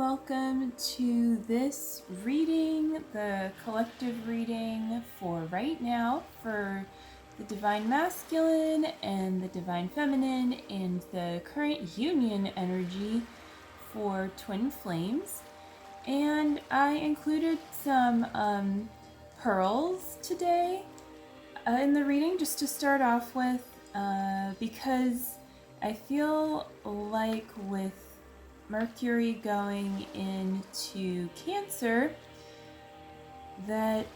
welcome to this reading, the collective reading for right now for the Divine Masculine and the Divine Feminine and the current union energy for Twin Flames. And I included some pearls today in the reading just to start off with because I feel like with Mercury going into Cancer that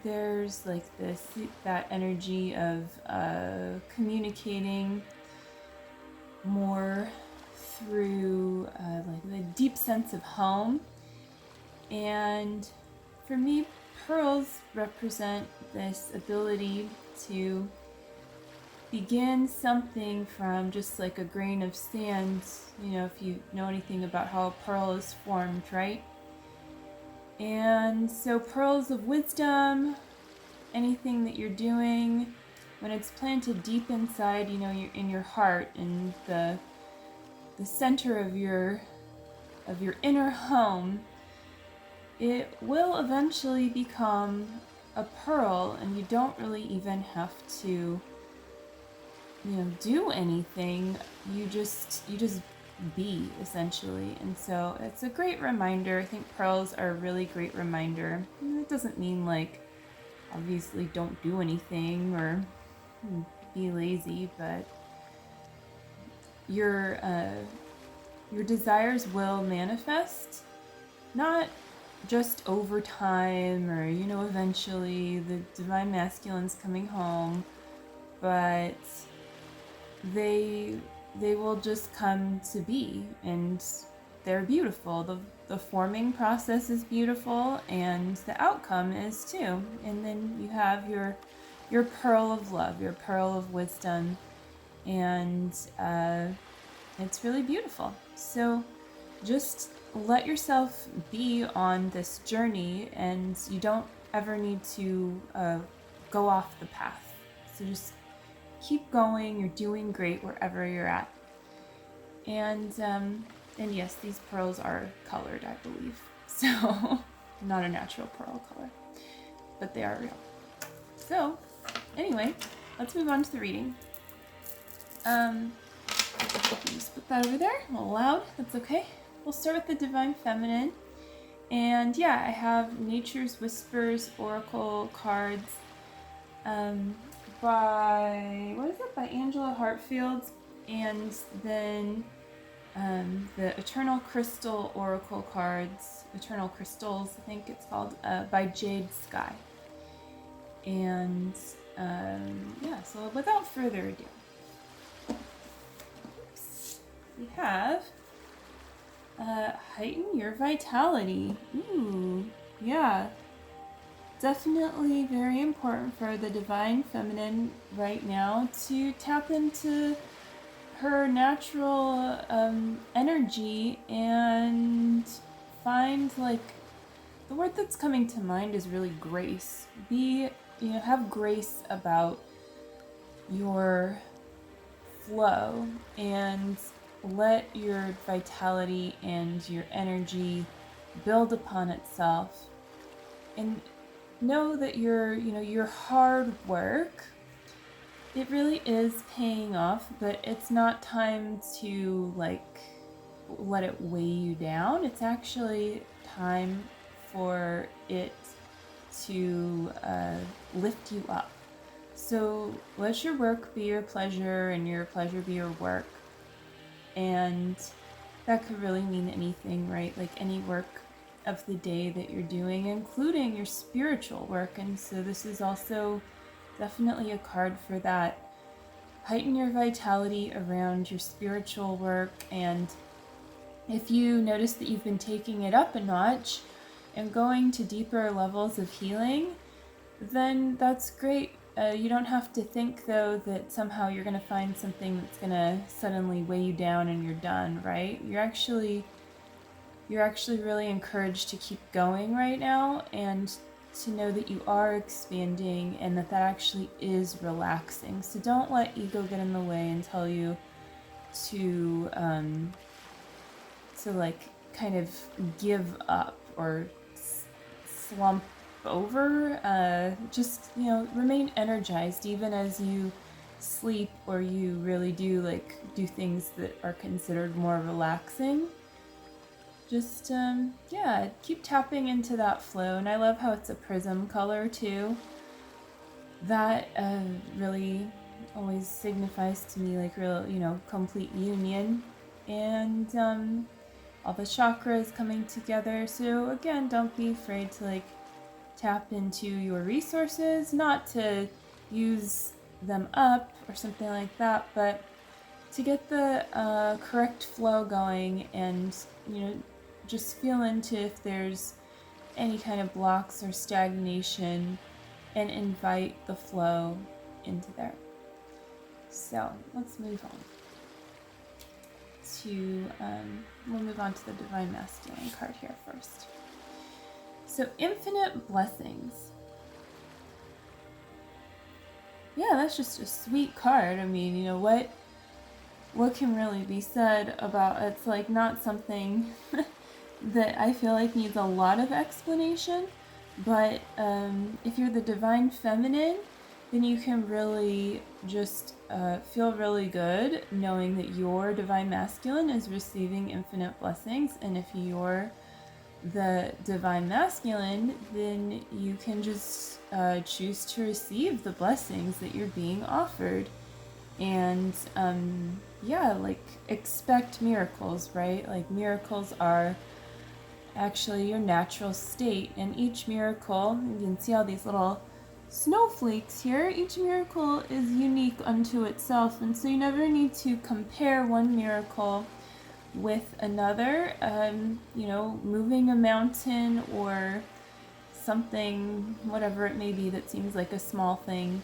there's like that energy of communicating more through like the deep sense of home. And for me, pearls represent this ability to begin something from just like a grain of sand, if you know anything about how a pearl is formed, right? And so pearls of wisdom, anything that you're doing, when it's planted deep inside, you're in your heart, in the center of your inner home, it will eventually become a pearl, and you don't really even have to do anything. You just be, essentially. And so it's a great reminder. I think pearls are a really great reminder. It doesn't mean like obviously don't do anything or be lazy, but your desires will manifest, not just over time or eventually the Divine Masculine's coming home, but they will just come to be, and they're beautiful. The forming process is beautiful, and the outcome is too. And then you have your pearl of love, your pearl of wisdom, and it's really beautiful. So just let yourself be on this journey, and you don't ever need to go off the path. So just keep going. You're doing great wherever you're at. And yes, these pearls are colored, I believe. So not a natural pearl color, but they are real. So anyway, let's move on to the reading. Just put that over there, a little loud, that's okay. We'll start with the Divine Feminine. And yeah, I have Nature's Whispers Oracle cards by Angela Hartfield, and then the Eternal Crystal Oracle cards, Eternal Crystals, I think it's called, by Jade Sky. And so without further ado, we have Heighten Your Vitality. Ooh, yeah. Definitely very important for the Divine Feminine right now to tap into her natural energy and find, like, the word that's coming to mind is really grace. Have grace about your flow and let your vitality and your energy build upon itself. And know that your hard work, it really is paying off, but it's not time to let it weigh you down. It's actually time for it to lift you up. So let your work be your pleasure and your pleasure be your work. And that could really mean anything, right? Like any work of the day that you're doing, including your spiritual work. And so this is also definitely a card for that. Heighten your vitality around your spiritual work, and if you notice that you've been taking it up a notch and going to deeper levels of healing, then that's great. You don't have to think, though, that somehow you're going to find something that's going to suddenly weigh you down and you're done, right? You're actually really encouraged to keep going right now, and to know that you are expanding and that actually is relaxing. So don't let ego get in the way and tell you to kind of give up or slump over. Just, remain energized even as you sleep, or you really do things that are considered more relaxing. Just, keep tapping into that flow. And I love how it's a prism color too. That really always signifies to me real, complete union. And all the chakras coming together. So again, don't be afraid to tap into your resources, not to use them up or something like that, but to get the correct flow going, and just feel into if there's any kind of blocks or stagnation, and invite the flow into there. So let's move on to we'll move on to the Divine Masculine card here first. So infinite blessings. Yeah, that's just a sweet card. I mean, what can really be said about it's not something that I feel needs a lot of explanation, but if you're the Divine Feminine, then you can really just feel really good knowing that your Divine Masculine is receiving infinite blessings. And if you're the Divine Masculine, then you can just choose to receive the blessings that you're being offered. And expect miracles, right? Miracles are actually your natural state, and each miracle, you can see all these little snowflakes here, each miracle is unique unto itself, and so you never need to compare one miracle with another. Moving a mountain or something, whatever it may be that seems like a small thing,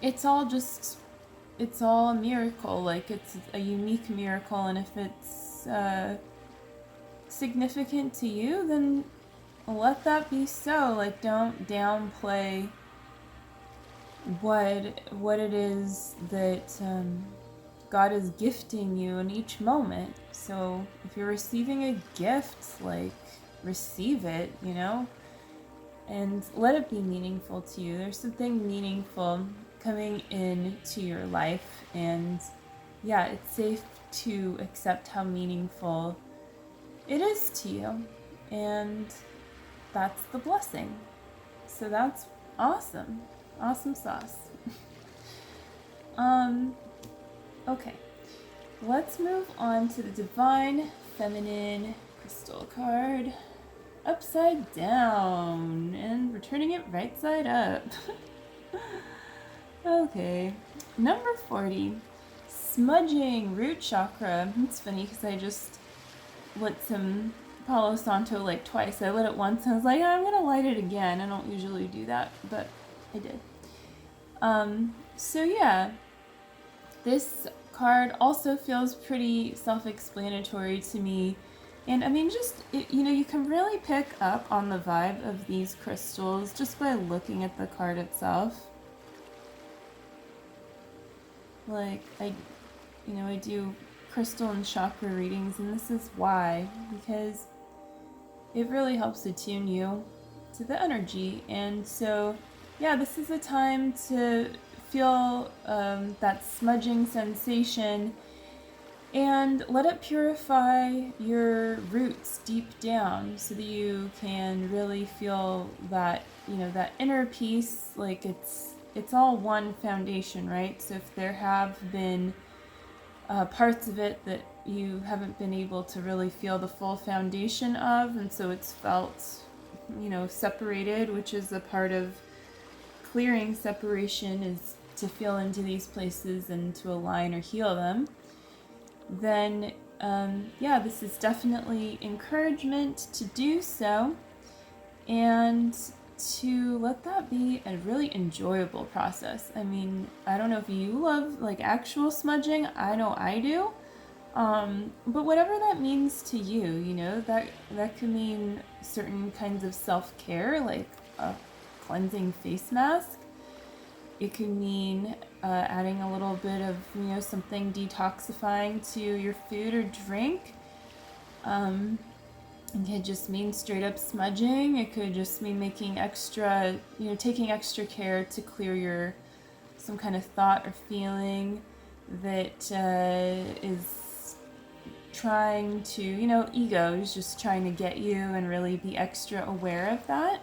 it's all a miracle. It's a unique miracle, and if it's significant to you, then let that be so. Don't downplay what it is that God is gifting you in each moment. So if you're receiving a gift, receive it, and let it be meaningful to you. There's something meaningful coming into your life, and it's safe to accept how meaningful it is to you, and that's the blessing. So that's awesome sauce. Okay, let's move on to the Divine Feminine crystal card, upside down, and returning it right side up. Okay, number 40, smudging root chakra. It's funny because I just lit some Palo Santo twice. I lit it once and I was like, I'm gonna light it again. I don't usually do that, but I did. This card also feels pretty self-explanatory to me. And I mean, you can really pick up on the vibe of these crystals just by looking at the card itself. I do crystal and chakra readings, and this is why, because it really helps attune you to the energy. And so, this is a time to feel that smudging sensation and let it purify your roots deep down so that you can really feel that, that inner peace. It's all one foundation, right? So if there have been parts of it that you haven't been able to really feel the full foundation of, and so it's felt, separated, which is a part of clearing separation, is to feel into these places and to align or heal them, then this is definitely encouragement to do so, and to let that be a really enjoyable process. I mean, I don't know if you love actual smudging. I know I do. But whatever that means to you, that can mean certain kinds of self-care, like a cleansing face mask. It could mean adding a little bit of, something detoxifying to your food or drink. It could just mean straight up smudging. It could just mean making extra, taking extra care to clear some kind of thought or feeling that is trying to, ego is just trying to get you and really be extra aware of that.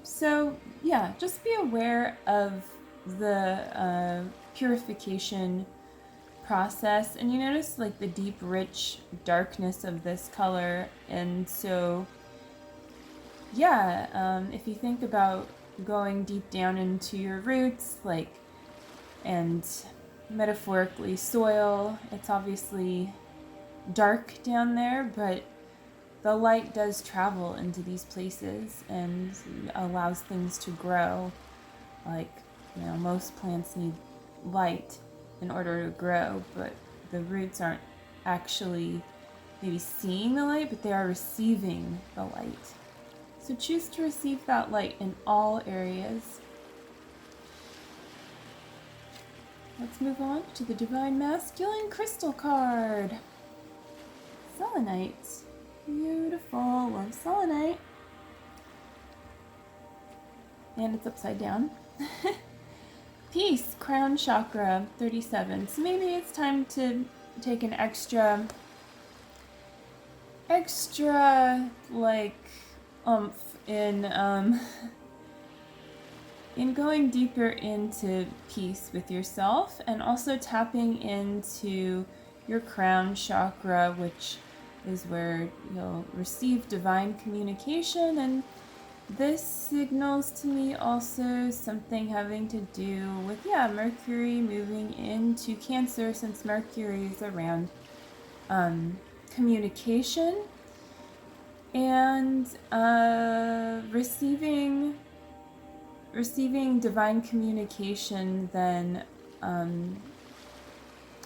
So yeah, just be aware of the purification process, and you notice like the deep, rich darkness of this color. And so yeah, if you think about going deep down into your roots, and metaphorically soil, it's obviously dark down there, but the light does travel into these places and allows things to grow. Most plants need light in order to grow, but the roots aren't actually maybe seeing the light, but they are receiving the light. So choose to receive that light in all areas. Let's move on to the Divine Masculine Crystal card. Selenite. Beautiful. Love selenite. And it's upside down. Peace, crown chakra, 37. So maybe it's time to take an extra oomph in going deeper into peace with yourself, and also tapping into your crown chakra, which is where you'll receive divine communication. And this signals to me also something having to do with, Mercury moving into Cancer, since Mercury is around communication and receiving divine communication then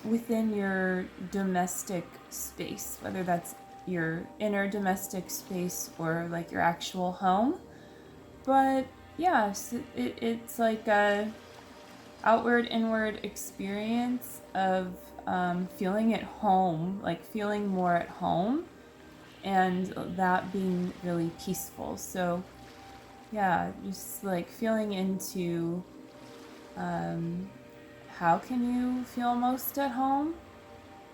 within your domestic space, whether that's your inner domestic space or like your actual home. But yes, it's like a outward inward experience of feeling at home, like feeling more at home, and that being really peaceful. So yeah, just like feeling into how can you feel most at home,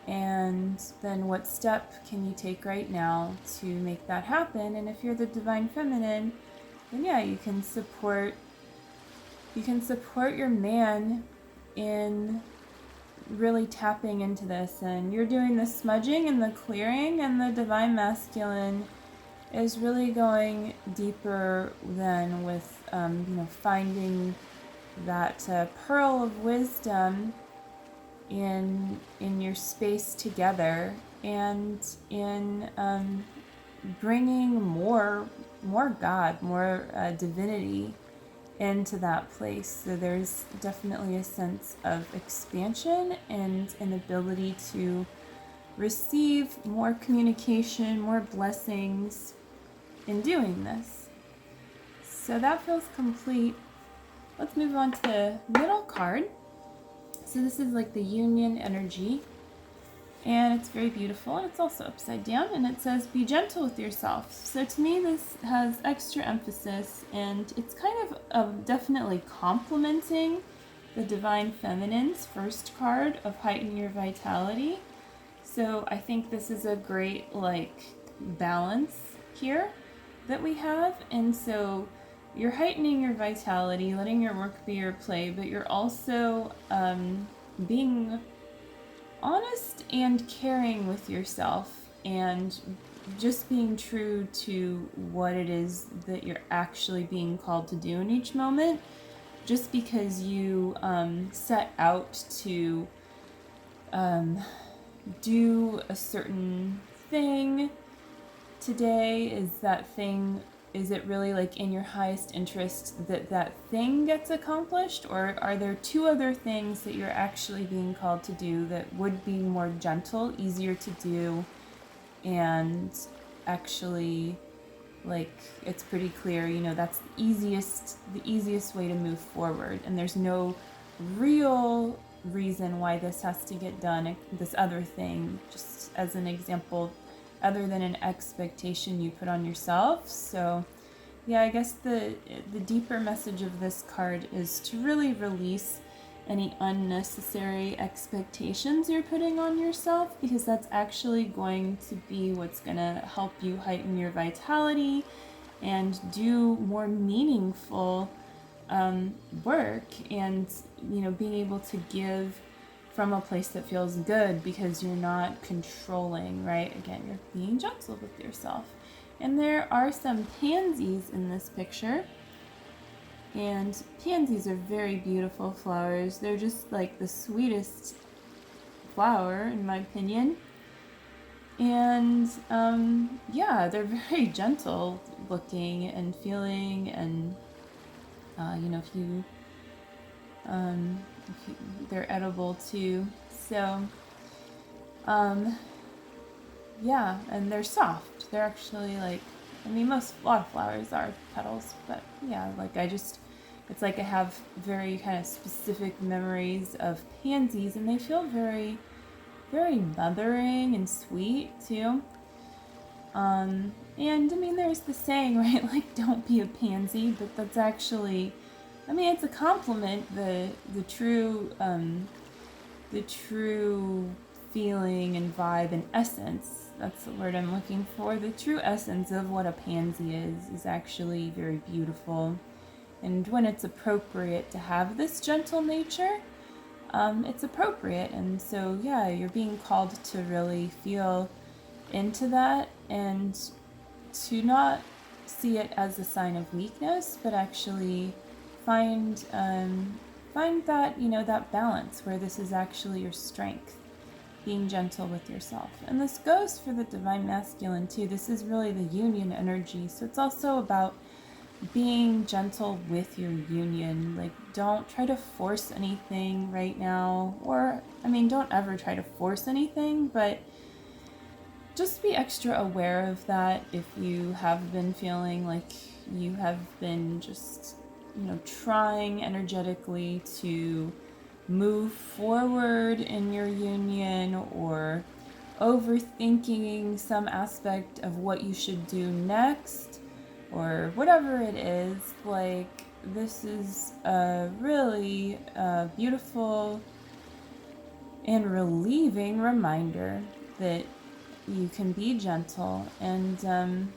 and then what step can you take right now to make that happen. And if you're the Divine Feminine, then you can support your man in really tapping into this, and you're doing the smudging and the clearing, and the Divine Masculine is really going deeper than with finding that pearl of wisdom in your space together, and in bringing more God, more divinity into that place. So there's definitely a sense of expansion and an ability to receive more communication, more blessings in doing this. So that feels complete. Let's move on to the middle card. So this is like the union energy, and it's very beautiful, and it's also upside down, and it says be gentle with yourself. So to me this has extra emphasis, and it's kind of definitely complementing the Divine Feminine's first card of Heighten Your Vitality. So I think this is a great balance here that we have. And so you're heightening your vitality, letting your work be your play, but you're also being honest and caring with yourself, and just being true to what it is that you're actually being called to do in each moment. Just because you set out to do a certain thing today, is it really in your highest interest that thing gets accomplished, or are there two other things that you're actually being called to do that would be more gentle, easier to do, and actually it's pretty clear, that's the easiest way to move forward, and there's no real reason why this has to get done, this other thing. Just as an example, other than an expectation you put on yourself. So yeah, I guess the deeper message of this card is to really release any unnecessary expectations you're putting on yourself, because that's actually going to be what's going to help you heighten your vitality and do more meaningful work, and being able to give from a place that feels good because you're not controlling, right? Again, you're being gentle with yourself. And there are some pansies in this picture. And pansies are very beautiful flowers. They're just like the sweetest flower, in my opinion. And yeah, they're very gentle looking and feeling, and they're edible too. So yeah, and they're soft. They're actually like, a lot of flowers are petals, but yeah, it's like I have very kind of specific memories of pansies, and they feel very, very mothering and sweet too. And there's the saying, right? Like, don't be a pansy, but that's actually, it's a compliment. The true feeling and vibe and essence, that's the word I'm looking for. The true essence of what a pansy is actually very beautiful. And when it's appropriate to have this gentle nature, it's appropriate. And so, yeah, you're being called to really feel into that, and to not see it as a sign of weakness, but actually find that, that balance where this is actually your strength, being gentle with yourself. And this goes for the Divine Masculine too. This is really the union energy. So it's also about being gentle with your union. Like, don't try to force anything right now, or don't ever try to force anything, but just be extra aware of that if you have been feeling like you have been just, trying energetically to move forward in your union, or overthinking some aspect of what you should do next, or whatever it is. Like, this is a really beautiful and relieving reminder that you can be gentle. And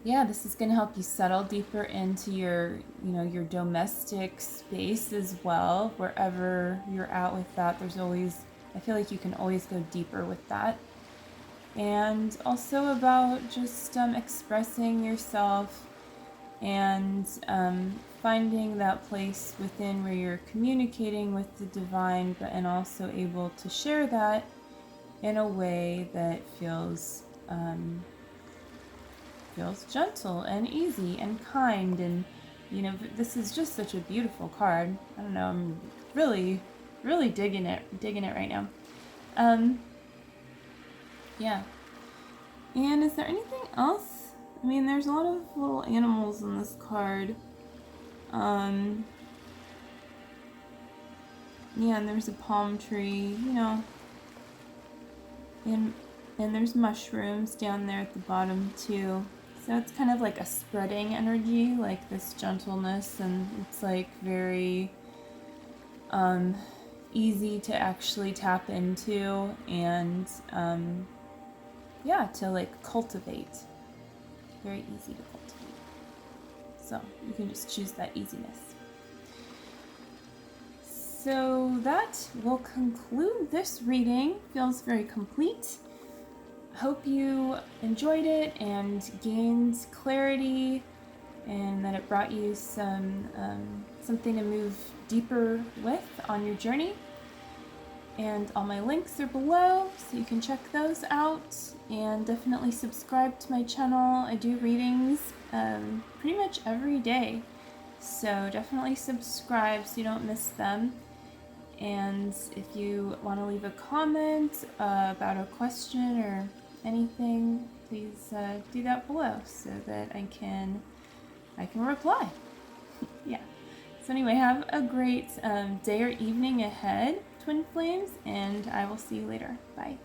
yeah, this is going to help you settle deeper into your domestic space as well. Wherever you're at with that, I feel like you can always go deeper with that. And also about just expressing yourself, and finding that place within where you're communicating with the divine, and also able to share that in a way that feels gentle and easy and kind. And this is just such a beautiful card. I don't know, I'm really, really digging it right now. Yeah. And is there anything else? There's a lot of little animals in this card. Yeah, and there's a palm tree, and there's mushrooms down there at the bottom too. So it's kind of like a spreading energy, like this gentleness, and it's like very easy to actually tap into, and to like cultivate. Very easy to cultivate. So you can just choose that easiness. So that will conclude this reading. Feels very complete. Hope you enjoyed it and gained clarity, and that it brought you something to move deeper with on your journey. And all my links are below, so you can check those out. And definitely subscribe to my channel. I do readings pretty much every day, so definitely subscribe so you don't miss them. And if you want to leave a comment about a question or anything, please do that below so that I can reply. Yeah. So anyway, have a great day or evening ahead, Twin Flames, and I will see you later. Bye.